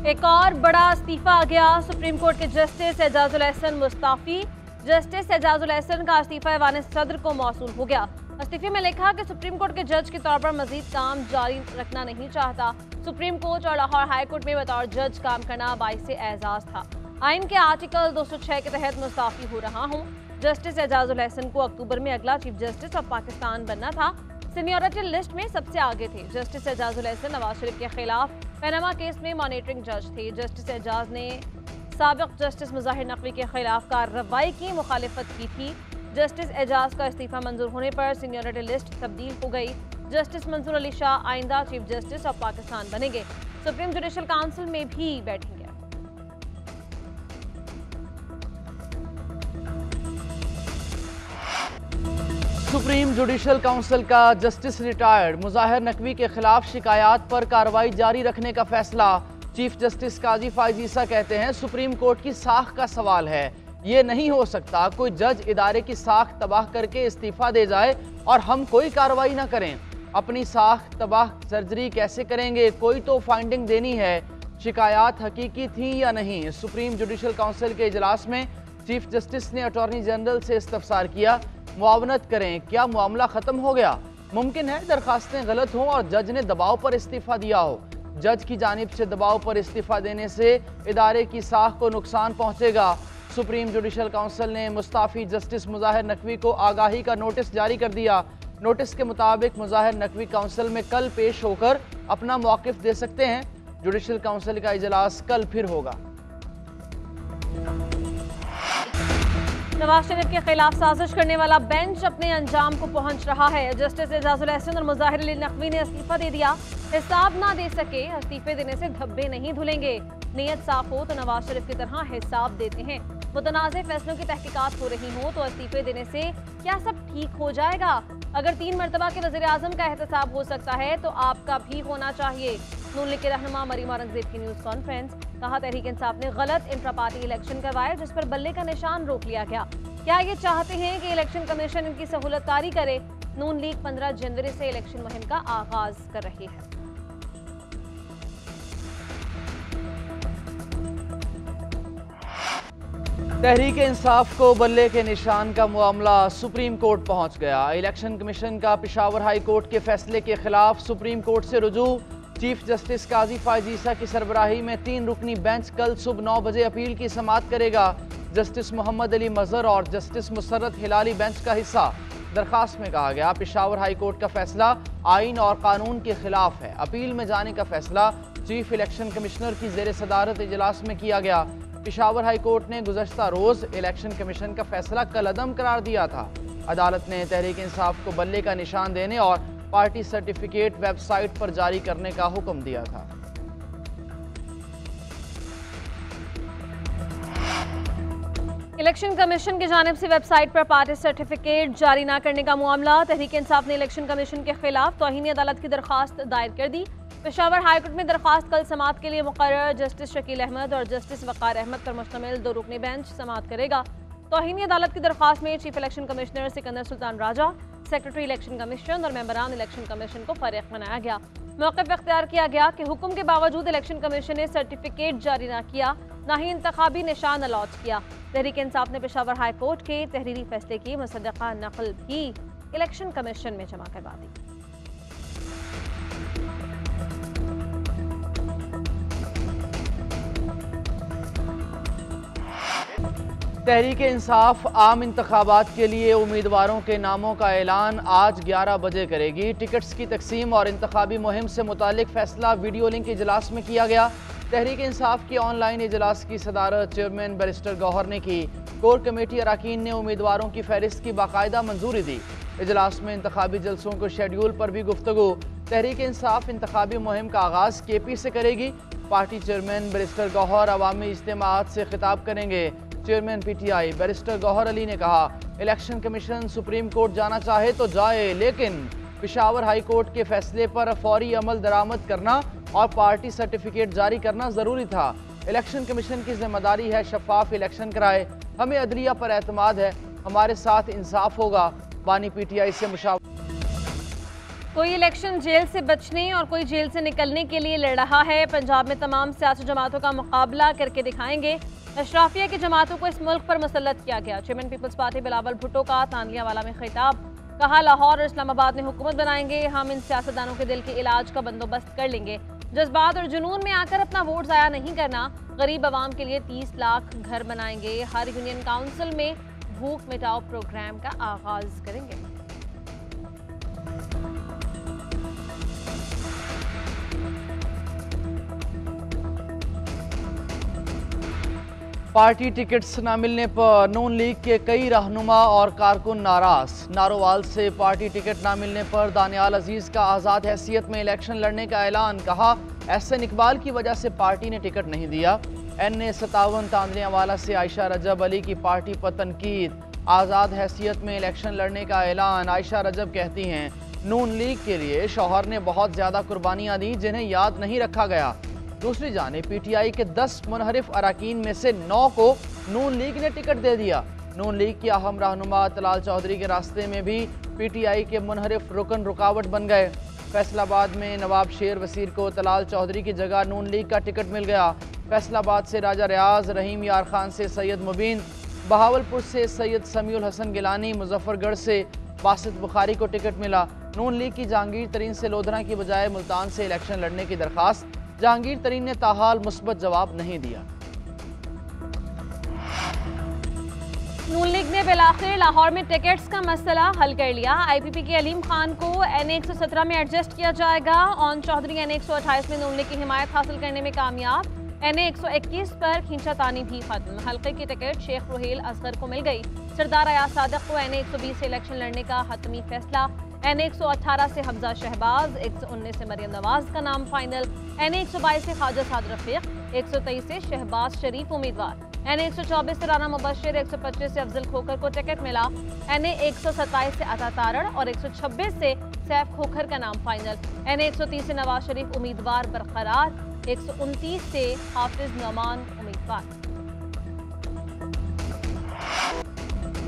एक और बड़ा इस्तीफा आ गया। सुप्रीम कोर्ट के जस्टिस एजाजुल एहसन मुस्ताफी। जस्टिस एजाजुल एहसन का इस्तीफा ऐवान सदर को मौसूल हो गया। इस्तीफे में लिखा कि सुप्रीम कोर्ट के जज के तौर पर मजीद काम जारी रखना नहीं चाहता। सुप्रीम कोर्ट और लाहौर हाई कोर्ट में बतौर जज काम करना बाइस एजाज था। आइन के आर्टिकल 206 के तहत मुस्ताफी हो रहा हूँ। जस्टिस एजाजुल एहसन को अक्टूबर में अगला चीफ जस्टिस ऑफ पाकिस्तान बनना था। सीनियरिटी लिस्ट में सबसे आगे थे। जस्टिस एजाजुल एहसन नवाज शरीफ के खिलाफ पैनामा केस में मॉनिटरिंग जज थे। जस्टिस एजाज ने साबिक जस्टिस मुजाहिर नकवी के खिलाफ कार्रवाई की मुखालिफत की थी। जस्टिस एजाज का इस्तीफा मंजूर होने पर सीनियरिटी लिस्ट तब्दील हो गई। जस्टिस मंसूर अली शाह आइंदा चीफ जस्टिस ऑफ पाकिस्तान बनेंगे। सुप्रीम जुडिशल काउंसिल में भी बैठेंगे। सुप्रीम जुडिशल काउंसिल का जस्टिस रिटायर्ड मुजाहिर नकवी के खिलाफ शिकायत पर कार्रवाई जारी रखने का फैसला। चीफ जस्टिस काजी फाइज ईसा कहते हैं सुप्रीम कोर्ट की साख का सवाल है। ये नहीं हो सकता कोई जज इदारे की साख तबाह करके इस्तीफा दे जाए और हम कोई कार्रवाई ना करें। अपनी साख तबाह सर्जरी कैसे करेंगे? कोई तो फाइंडिंग देनी है। शिकायत हकीकी थी या नहीं? सुप्रीम जुडिशल काउंसिल के इजलास में चीफ जस्टिस ने अटॉर्नी जनरल से इस्तफसार किया। मुआवनत करें, क्या मामला खत्म हो गया? मुमकिन है दरखास्तें गलत हों और जज ने दबाव पर इस्तीफा दिया हो। जज की जानिब से दबाव पर इस्तीफा देने से इदारे की साख को नुकसान पहुंचेगा। सुप्रीम जुडिशल काउंसिल ने मुस्ताफी जस्टिस मुजाहिर नकवी को आगाही का नोटिस जारी कर दिया। नोटिस के मुताबिक मुजाहिर नकवी काउंसिल में कल पेश होकर अपना मौक़िफ़ दे सकते हैं। जुडिशल काउंसिल का इजलास कल फिर होगा। नवाज शरीफ के खिलाफ साजिश करने वाला बेंच अपने अंजाम को पहुंच रहा है। जस्टिस एजाजुल एहसन और मुजाहिर अली नकवी ने इस्तीफा दे दिया। हिसाब ना दे सके, इस्तीफे देने से धब्बे नहीं धुलेंगे। नीयत साफ हो तो नवाज शरीफ की तरह हिसाब देते हैं। मुतनाज़ फैसलों की तहकीकात हो रही हो तो इस्तीफे देने से क्या सब ठीक हो जाएगा? अगर 3 मरतबा के वज़ीर आज़म का एहतसाब हो सकता है तो आपका भी होना चाहिए। नून लीग के रहनुमा मरीम औरंगजेब की न्यूज़ कॉन्फ्रेंस। कहा तहरीक इंसाफ ने गलत इंट्रा पार्टी इलेक्शन करवाए जिस पर बल्ले का निशान रोक लिया गया। क्या ये चाहते हैं कि इलेक्शन कमीशन इनकी सहूलतकारी करे? नून लीग 15 जनवरी से इलेक्शन मुहिम का आगाज कर रही है। तहरीक इंसाफ को बल्ले के निशान का मामला सुप्रीम कोर्ट पहुंच गया। इलेक्शन कमीशन का पेशावर हाई कोर्ट के फैसले के खिलाफ सुप्रीम कोर्ट से रुजू। चीफ जस्टिस काजी फाइज ईसा की सरबराही में 3 रुकनी बेंच कल सुबह 9 बजे अपील की समाअत करेगा। जस्टिस मोहम्मद अली मजहर और जस्टिस मुसर्रत हिलाली बेंच का हिस्सा। दरखास्त में कहा गया पेशावर हाई कोर्ट का फैसला आइन और कानून के खिलाफ है। अपील में जाने का फैसला चीफ इलेक्शन कमिश्नर की जेर सदारत इजलास में किया गया। पेशावर हाई कोर्ट ने गुज़श्ता रोज़ इलेक्शन कमीशन का फैसला कलअदम करार दिया था। अदालत ने तहरीक इंसाफ को बल्ले का निशान देने और पार्टी सर्टिफिकेट वेबसाइट पर जारी करने का हुक्म दिया था। इलेक्शन कमीशन की जानिब से वेबसाइट पर पार्टी सर्टिफिकेट जारी न करने का मामला। तहरीक इंसाफ ने इलेक्शन कमीशन के खिलाफ तौहीन अदालत की दरखास्त दायर कर दी। पेशावर हाईकोर्ट में दरखास्त कल समाअत के लिए मुकर्रर जस्टिस शकील अहमद और जस्टिस वक़ार अहमद पर मुश्तमिल 2 रुकनी बेंच समाअत करेगा। तौहीन अदालत की दरखास्त में chief election commissioner Sikandar Sultan Raja, secretary election commission और मेंबरान इलेक्शन कमीशन को फरीक बनाया गया। मौक़िफ़ इख्तियार किया गया कि हुक्म के बावजूद इलेक्शन कमीशन ने सर्टिफिकेट जारी न किया, न ही इंतखाबी निशान अलॉट किया। तहरीक इंसाफ ने पेशावर हाई कोर्ट के तहरीरी फैसले की मुसद्दक़ा नकल भी इलेक्शन कमीशन में जमा करवा दी। तहरीक इंसाफ आम इंतखाबात के लिए उम्मीदवारों के नामों का ऐलान आज 11 बजे करेगी। टिकट्स की तकसीम और इंतखाबी मुहिम से मुतालिक फैसला वीडियो लिंक इजलास में किया गया। तहरीक इंसाफ की ऑनलाइन इजलास की सदारत चेयरमैन बैरिस्टर गौहर ने की। कोर कमेटी अरकान ने उम्मीदवारों की फहरिस्त की बाकायदा मंजूरी दी। इजलास में इंतखाबी जलसों को शेड्यूल पर भी गुफ्तगू। तहरीक इंसाफ इंतखाबी मुहिम का आगाज़ KP से करेगी। पार्टी चेयरमैन बैरिस्टर गौहर अवामी इज्तिमाअत से खिताब करेंगे। Chairman PTI barrister Gohar Ali ने कहा इलेक्शन कमीशन सुप्रीम कोर्ट जाना चाहे तो जाए, लेकिन पेशावर हाई कोर्ट के फैसले पर फौरी अमल दरामद करना और पार्टी सर्टिफिकेट जारी करना ज़रूरी था। इलेक्शन कमीशन की जिम्मेदारी है शफाफ इलेक्शन कराए। हमें अदलिया पर एतमाद है, हमारे साथ इंसाफ होगा। बानी PTI से मुशावरत। कोई इलेक्शन जेल से बचने और कोई जेल से निकलने के लिए लड़ रहा है। पंजाब में तमाम सियासी जमातों का मुकाबला करके दिखाएंगे। अशराफिया की जमातों को इस मुल्क पर मुसल्लत किया गया। Chairman people's party Bilawal Bhutto का तानलियावाला में खिताब। कहा, लाहौर और इस्लामाबाद में हुकूमत बनाएंगे। हम इन सियासतदानों के दिल के इलाज का बंदोबस्त कर लेंगे। जज्बात और जुनून में आकर अपना वोट ज़ाया नहीं करना। गरीब आवाम के लिए 30 लाख घर बनाएंगे। हर यूनियन काउंसिल में भूख मिटाओ प्रोग्राम का आगाज करेंगे। पार्टी टिकट्स न मिलने पर नून लीग के कई रहनुमा और कारकुन नाराज। नारोवाल से पार्टी टिकट न मिलने पर दानियाल अजीज का आज़ाद हैसियत में इलेक्शन लड़ने का ऐलान। कहा, एहसन इकबाल की वजह से पार्टी ने टिकट नहीं दिया। NA57 तांदलियावाला से आयशा रजब अली की पार्टी पर तनकीद। आज़ाद हैसियत में इलेक्शन लड़ने का ऐलान। आयशा रजब कहती हैं, नून लीग के लिए शौहर ने बहुत ज़्यादा कुर्बानियाँ दी जिन्हें याद नहीं रखा गया। दूसरी जानिब PTI के 10 मुनहरिफ अरकान में से 9 को नून लीग ने टिकट दे दिया। नून लीग के अहम रहनुमा तलाल चौधरी के रास्ते में भी PTI के मुनहरिफ रुकन रुकावट बन गए। फैसलाबाद में नवाब शेर वसीर को तलाल चौधरी की जगह नून लीग का टिकट मिल गया। फैसलाबाद से राजा रियाज, रहीम यार खान से सैयद मुबीन, बहावलपुर से सैयद समीउल हसन गिलानी, मुजफ्फरगढ़ से बासित बुखारी को टिकट मिला। नून लीग की जहांगीर तरीन से लोधरा की बजाय मुल्तान से इलेक्शन लड़ने की दरख्वास्त। जहांगीर तरीन ने ताहाल मुस्बत जवाब नहीं दिया। नून लीग ने बिलाखिर लाहौर में टिकट्स का मसला हल कर लिया। IPP के अलीम खान को NA 117 में एडजस्ट किया जाएगा। ऑन चौधरी NA 128 में नून लीग की हिमायत हासिल करने में कामयाब। NA 121 पर खींचातानी भी खत्म। हल्के की टिकट शेख रोहेल असगर को मिल गई। सरदार अयाज सादिक को NA 120 से इलेक्शन लड़ने का हतमी फैसला। NA 118 से हमजा शहबाज, 119 से मरियम नवाज का नाम फाइनल। NA 122 से ख्वाजा साद रफीक, 123 से शहबाज शरीफ उम्मीदवार। NA 124 से राना मुबशिर, 125 से अफजल खोखर को टिकट मिला। NA 127 से अता तारड़ और 126 से सैफ खोखर का नाम फाइनल। NA 130 से नवाज शरीफ उम्मीदवार बरकरार, 129 से हाफिज नमान उम्मीदवार।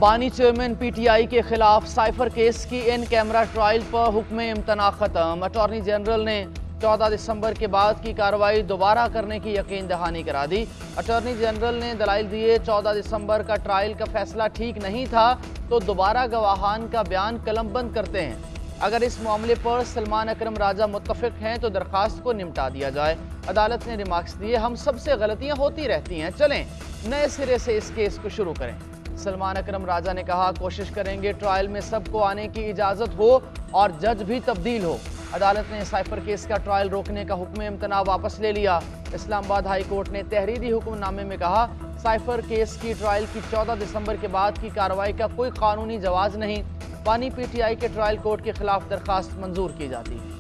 बानी चेयरमैन PTI के खिलाफ साइफर केस की इन कैमरा ट्रायल पर हुक्म इम्तना खत्म। अटॉर्नी जनरल ने 14 दिसंबर के बाद की कार्रवाई दोबारा करने की यकीन दहानी करा दी। अटॉर्नी जनरल ने दलाइल दिए, 14 दिसंबर का ट्रायल का फैसला ठीक नहीं था तो दोबारा गवाहान का बयान कलमबंद करते हैं। अगर इस मामले पर सलमान अकरम राजा मुत्तफिक हैं तो दरख्वास्त को निपटा दिया जाए। अदालत ने रिमार्क्स दिए, हम सबसे गलतियां होती रहती हैं, चलें नए सिरे से इस केस को शुरू करें। सलमान अकरम राजा ने कहा, कोशिश करेंगे ट्रायल में सबको आने की इजाज़त हो और जज भी तब्दील हो। अदालत ने साइफर केस का ट्रायल रोकने का हुक्म इम्तना वापस ले लिया। इस्लामाबाद हाई कोर्ट ने तहरीरी हुक्मनामे में कहा, साइफर केस की ट्रायल की 14 दिसंबर के बाद की कार्रवाई का कोई कानूनी जवाज नहीं। बानी PTI के ट्रायल कोर्ट के खिलाफ दरखास्त मंजूर की जाती है।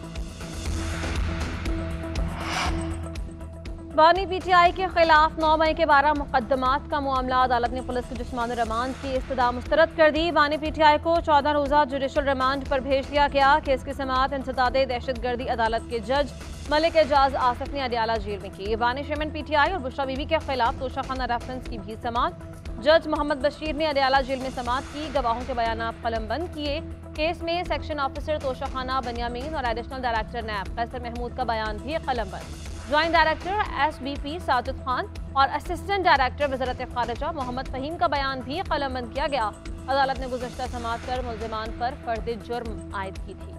बानी PTI के खिलाफ 9 मई के 12 मुकदमात का मामला अदालत ने पुलिस के जिस्मानी रिमांड की इस्तदा मुस्तरद कर दी। बानी PTI को 14 रोज़ा जुडिशल रिमांड पर भेज दिया गया। केस की समाअत इंसदादे दहशतगर्दी अदालत के जज मलिक एजाज आसिफ ने अडियाला जेल में की। बानी चेयरमैन PTI और बुशरा बीबी के खिलाफ तोशाखाना रेफरेंस की भी समाअत। जज मोहम्मद बशीर ने अडियाला जेल में समाअत की। गवाहों के बयान कलमबंद किए। केस में सेक्शन ऑफिसर तोशाखाना बनियामीन और एडिशनल डायरेक्टर नैब कैसर महमूद का बयान भी कलमबंद। Joint director SBP Sajid Khan और असिस्टेंट डायरेक्टर वज़ारत ख़ारिजा मोहम्मद फ़हीम का बयान भी कलमबंद किया गया। अदालत ने गुज़श्ता समाअत कर मुल्ज़िमान पर फ़र्द जुर्म आयद की थी।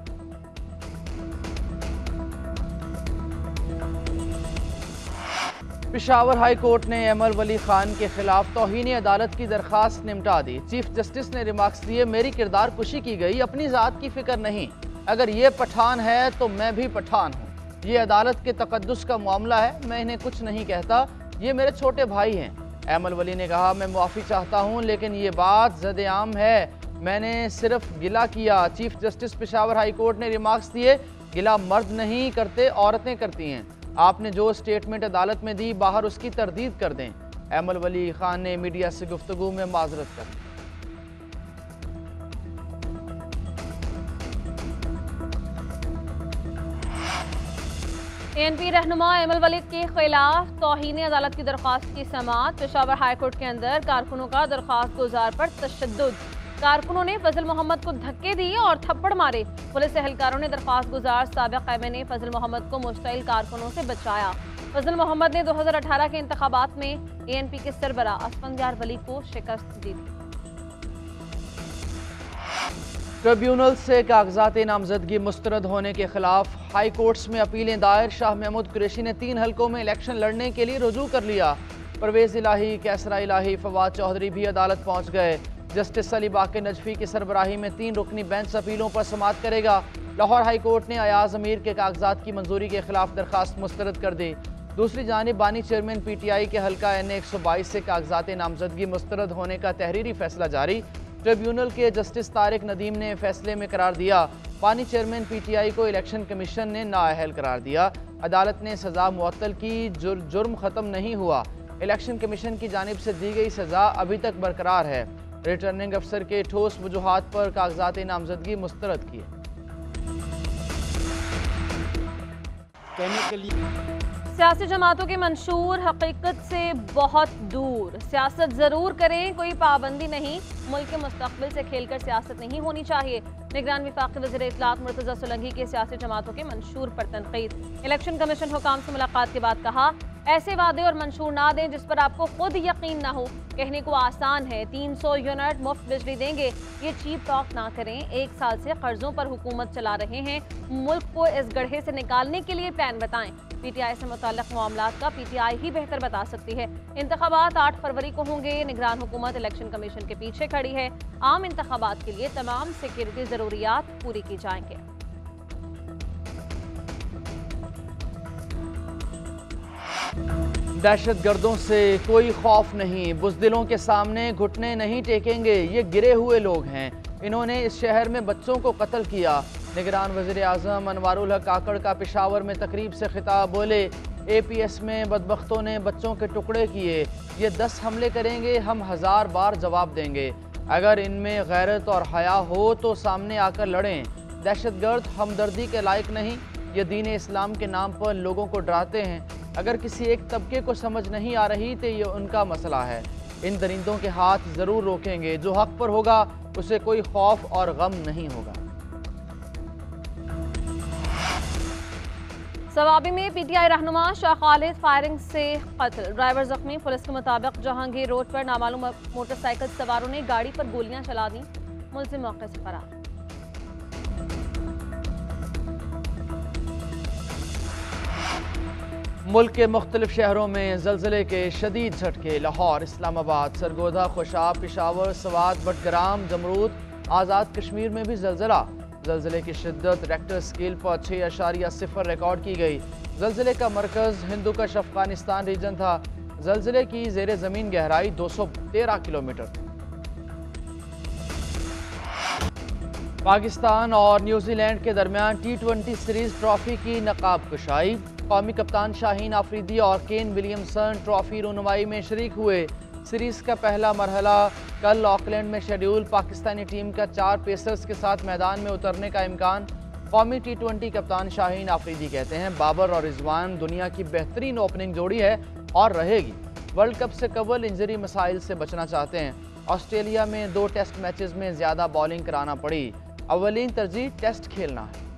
पेशावर हाई कोर्ट ने एमल वली खान के खिलाफ तौहीन अदालत की दरख्वास्त निपटा दी। चीफ जस्टिस ने रिमार्क्स दिए, मेरी किरदार कुशी की गई, अपनी ज़ात की फिक्र नहीं। अगर ये पठान है तो मैं भी पठान हूँ। ये अदालत के तकद्दुस का मामला है, मैं इन्हें कुछ नहीं कहता, ये मेरे छोटे भाई हैं। एमल वली ने कहा, मैं मुआफ़ी चाहता हूँ लेकिन ये बात ज़द-ए-आम है, मैंने सिर्फ गिला किया। Chief justice Peshawar high court ने रिमार्क्स दिए, गिला मर्द नहीं करते, औरतें करती हैं। आपने जो स्टेटमेंट अदालत में दी बाहर उसकी तरदीद कर दें। एमल वली खान ने मीडिया से गुफ्तगू में माजरत कर दी। ANP रहनुमा एमल वली के खिलाफ तौहीन अदालत की दरख्वास्त की समाअत। पेशावर हाई कोर्ट के अंदर कारकुनों का दरख्वास्त गुजार पर तशद्दुद। कारकुनों ने फजल मोहम्मद को धक्के दिए और थप्पड़ मारे। पुलिस एहलकारों ने दरख्वास्त गुजार साबिक एमएनए ने फजल मोहम्मद को मुश्तइल कारकुनों से बचाया। फजल मोहम्मद ने 2018 के इंतखाबात में एएनपी के सरबरा असफंदियार वली को शिकस्त दी थी। ट्रिब्यूनल से कागजात नामजदगी मुस्तरद होने के खिलाफ हाई कोर्ट्स में अपीलें दायर। शाह महमूद कुरैशी ने 3 हलकों में इलेक्शन लड़ने के लिए रुजू कर लिया। परवेज इलाही, कैसरा इलाही, फवाद चौधरी भी अदालत पहुंच गए। जस्टिस अली बाक़ी नजफी की सरबराही में 3 रुकनी बेंच अपीलों पर समाअत करेगा। लाहौर हाई कोर्ट ने अयाज अमीर के कागजात की मंजूरी के खिलाफ दरखास्त मुस्तरद कर दी। दूसरी जानिब बानी चेयरमैन PTI के हल्का NA 122 से कागजात नामजदगी मुस्तरद होने का तहरीरी फैसला जारी। ट्रिब्यूनल के जस्टिस तारिक नदीम ने फैसले में करार दिया, बानी चेयरमैन PTI को इलेक्शन कमीशन ने नाअहल करार दिया। अदालत ने सज़ा मुअत्तल की, जुर्म ख़त्म नहीं हुआ। इलेक्शन कमीशन की जानिब से दी गई सज़ा अभी तक बरकरार है। रिटर्निंग अफसर के ठोस वजूहात पर कागजात नामजदगी मुस्तरद किए। कहने के लिए सियासी जमातों के मंशूर हकीकत से बहुत दूर। सियासत जरूर करें, कोई पाबंदी नहीं। मुल्क के मुस्तकबिल से खेलकर सियासत नहीं होनी चाहिए। निगरान वफाकी वज़ीर इत्तलात मुर्तज़ा सोलंकी के सियासी जमातों के मंशूर पर तनकीद। इलेक्शन कमीशन हुकाम से मुलाकात के बाद कहा, ऐसे वादे और मंशूर ना दें जिस पर आपको खुद यकीन ना हो। कहने को आसान है 300 यूनिट मुफ्त बिजली देंगे, ये चीप टॉक ना करें। 1 साल से कर्जों पर हुकूमत चला रहे हैं। मुल्क को इस गड्ढे से निकालने के लिए प्लान बताएं। PTI से मुताल्लिक़ मामलात का PTI ही बेहतर बता सकती है। इंतखाबात 8 फरवरी को होंगे। निगरान हुकूमत इलेक्शन कमीशन के पीछे खड़ी है। आम इंतखाबात के लिए तमाम सिक्योरिटी ज़रूरियात पूरी की जाएंगे। दहशत गर्दों से कोई खौफ नहीं, बुज़दिलों के सामने घुटने नहीं टेकेंगे। ये गिरे हुए लोग हैं, इन्होंने इस शहर में बच्चों को कत्ल किया। निगरान वज़ीर आज़म अनवारुल हक काकड़ का पेशावर में तकरीब से खिताब, बोले APS में बदबख्तों ने बच्चों के टुकड़े किए। ये 10 हमले करेंगे, हम 1000 बार जवाब देंगे। अगर इनमें गैरत और हया हो तो सामने आकर लड़ें। दहशतगर्द हमदर्दी के लायक नहीं, ये दीन इस्लाम के नाम पर लोगों को डराते हैं। अगर किसी एक तबके को समझ नहीं आ रही तो ये उनका मसला है। इन दरिंदों के हाथ ज़रूर रोकेंगे। जो हक पर होगा उसे कोई खौफ और गम नहीं होगा। सवाबी में PTI रहनुमा शाह खालिद फायरिंग से कत्ल, ड्राइवर जख्मी। पुलिस के मुताबिक जहांगीर रोड पर नामालूम मोटरसाइकिल सवारों ने गाड़ी पर गोलियां चला दी। मुलजिम मौके से फरार। मुल्क के मुख्तलिफ शहरों में ज़लज़ले के शदीद झटके। लाहौर, इस्लामाबाद, सरगोदा, खुशाब, पेशावर, सवात, बटग्राम, जमरूद, आज़ाद कश्मीर में भी ज़लज़ला। ज़लज़ले की शिद्दत रेक्टर स्केल पर 6.0 रिकॉर्ड की गई। ज़लज़ले का मरकज़ हिंदुकुश अफगानिस्तान रीजन था। ज़लज़ले की ज़ेरे ज़मीन गहराई 213 किलोमीटर। पाकिस्तान और न्यूजीलैंड के दरमियान T20 सीरीज़ ट्रॉफी की नकाब कुशाई। कौमी कप्तान शाहीन आफरीदी और केन विलियमसन ट्रॉफी रुनमाई में शरीक हुए। सीरीज़ का पहला मरहला कल ऑकलैंड में शेड्यूल। पाकिस्तानी टीम का 4 पेसर्स के साथ मैदान में उतरने का इम्कान। कौमी T20 कप्तान शाहीन आफरीदी कहते हैं, बाबर और रिजवान दुनिया की बेहतरीन ओपनिंग जोड़ी है और रहेगी। वर्ल्ड कप से कबल इंजरी मसाइल से बचना चाहते हैं। ऑस्ट्रेलिया में 2 टेस्ट मैचेस में ज़्यादा बॉलिंग कराना पड़ी। अव्वलीन तरजीह टेस्ट खेलना है।